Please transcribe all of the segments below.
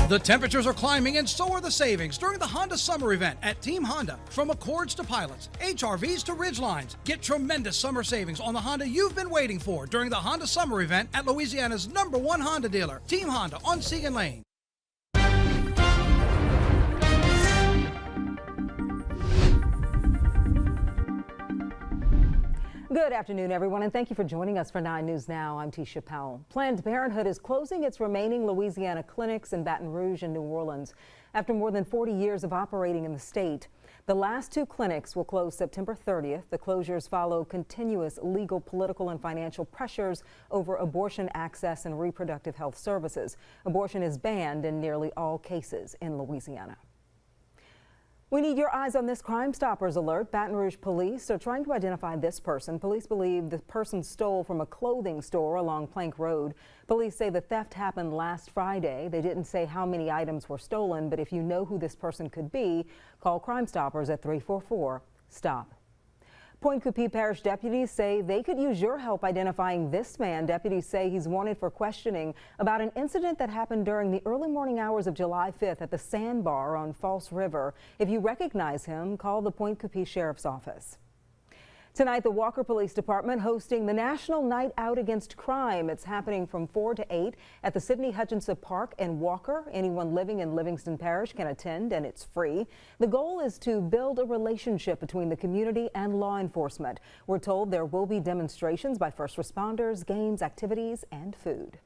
The temperatures are climbing and so are the savings during the Honda Summer Event at Team Honda. From Accords to Pilots, HRVs to Ridgelines, get tremendous summer savings on the Honda you've been waiting for during the Honda Summer Event at Louisiana's #1 Honda dealer, Team Honda on Siegen Lane. Good afternoon, everyone, and thank you for joining us for 9 News Now. I'm Tisha Powell. Planned Parenthood is closing its remaining Louisiana clinics in Baton Rouge and New Orleans after more than 40 years of operating in the state. The last 2 clinics will close September 30th. The closures follow continuous legal, political, and financial pressures over abortion access and reproductive health services. Abortion is banned in nearly all cases in Louisiana. We need your eyes on this Crime Stoppers alert. Baton Rouge police are trying to identify this person. Police believe the person stole from a clothing store along Plank Road. Police say the theft happened last Friday. They didn't say how many items were stolen, but if you know who this person could be, call Crime Stoppers at 344-STOP. Pointe-Coupee Parish deputies say they could use your help identifying this man. Deputies say he's wanted for questioning about an incident that happened during the early morning hours of July 5th at the Sandbar on False River. If you recognize him, call the Pointe-Coupee Sheriff's Office. Tonight, the Walker Police Department hosting the National Night Out Against Crime. It's happening from 4 to 8 at the Sidney Hutchinson Park in Walker. Anyone living in Livingston Parish can attend, and it's free. The goal is to build a relationship between the community and law enforcement. We're told there will be demonstrations by first responders, games, activities, and food.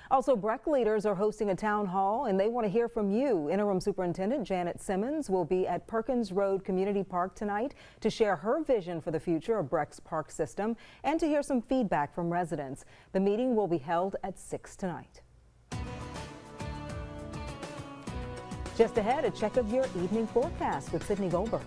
Also, Breck leaders are hosting a town hall, and they want to hear from you. Interim Superintendent Janet Simmons will be at Perkins Road Community Park tonight to share her vision for the future of Breck's park system and to hear some feedback from residents. The meeting will be held at 6 tonight. Just ahead, a check of your evening forecast with Sydney Goldberg.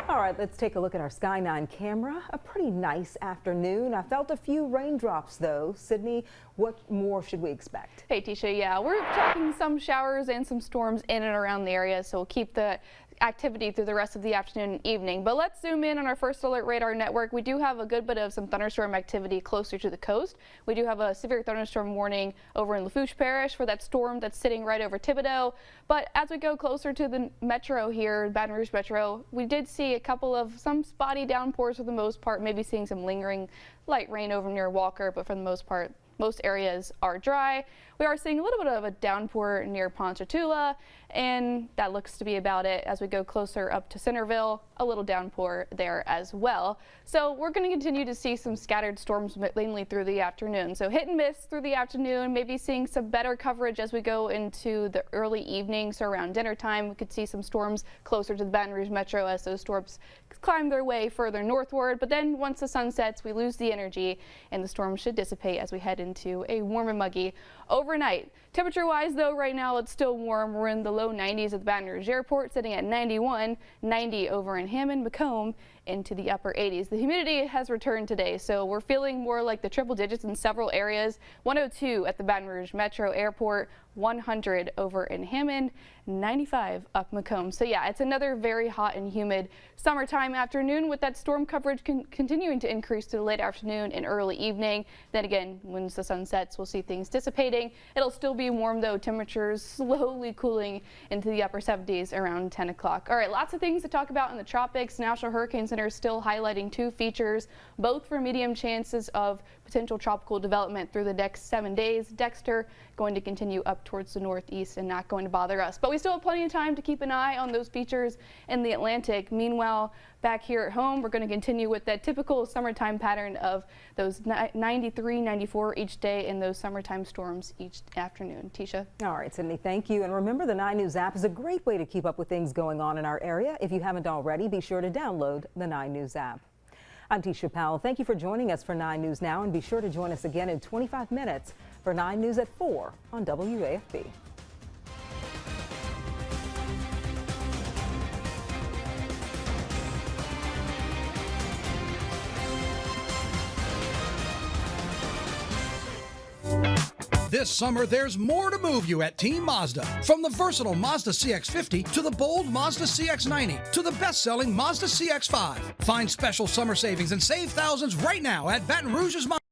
All right, let's take a look at our Sky 9 camera. A pretty nice afternoon. I felt a few raindrops, though. Sydney, what more should we expect? Hey, Tisha, yeah, we're talking some showers and some storms in and around the area, so we'll keep the activity through the rest of the afternoon and evening. But let's zoom in on our first alert radar network. We do have a good bit of some thunderstorm activity closer to the coast. We do have a severe thunderstorm warning over in Lafourche Parish for that storm that's sitting right over Thibodaux. But as we go closer to the metro here, Baton Rouge Metro, we did see a couple of some spotty downpours for the most part, maybe seeing some lingering light rain over near Walker, but for the most part, most areas are dry. We are seeing a little bit of a downpour near Ponchatoula, and that looks to be about it. As we go closer up to Centerville, a little downpour there as well. So we're going to continue to see some scattered storms mainly through the afternoon. So hit and miss through the afternoon, maybe seeing some better coverage as we go into the early evening. So around dinner time, we could see some storms closer to the Baton Rouge Metro as those storms climb their way further northward. But then once the sun sets, we lose the energy and the storm should dissipate as we head into a warm and muggy overnight. Temperature-wise, though, right now it's still warm. We're in the low 90s at the Baton Rouge Airport, sitting at 91, 90 over in Hammond, Macomb, into the upper 80s. The humidity has returned today, so we're feeling more like the triple digits in several areas. 102 at the Baton Rouge Metro Airport, 100 over in Hammond, 95 up Macomb. So yeah, it's another very hot and humid summertime afternoon with that storm coverage continuing to increase to the late afternoon and early evening. Then again, once the sun sets, we'll see things dissipating. It'll still be warm though, temperatures slowly cooling into the upper 70s around 10 o'clock. All right, lots of things to talk about in the tropics. National Hurricane Center is still highlighting 2 features, both for medium chances of potential tropical development through the next 7 days. Dexter going to continue up towards the northeast and not going to bother us. But we still have plenty of time to keep an eye on those features in the Atlantic. Meanwhile, back here at home, we're going to continue with that typical summertime pattern of those 93, 94 each day and those summertime storms each afternoon. Tisha? All right, Sydney, thank you. And remember, the 9 News app is a great way to keep up with things going on in our area. If you haven't already, be sure to download the 9 News app. I'm Tisha Powell. Thank you for joining us for 9 News Now, and be sure to join us again in 25 minutes for 9 News at 4 on WAFB. This summer, there's more to move you at Team Mazda. From the versatile Mazda CX-50 to the bold Mazda CX-90 to the best-selling Mazda CX-5. Find special summer savings and save thousands right now at Baton Rouge's Mazda.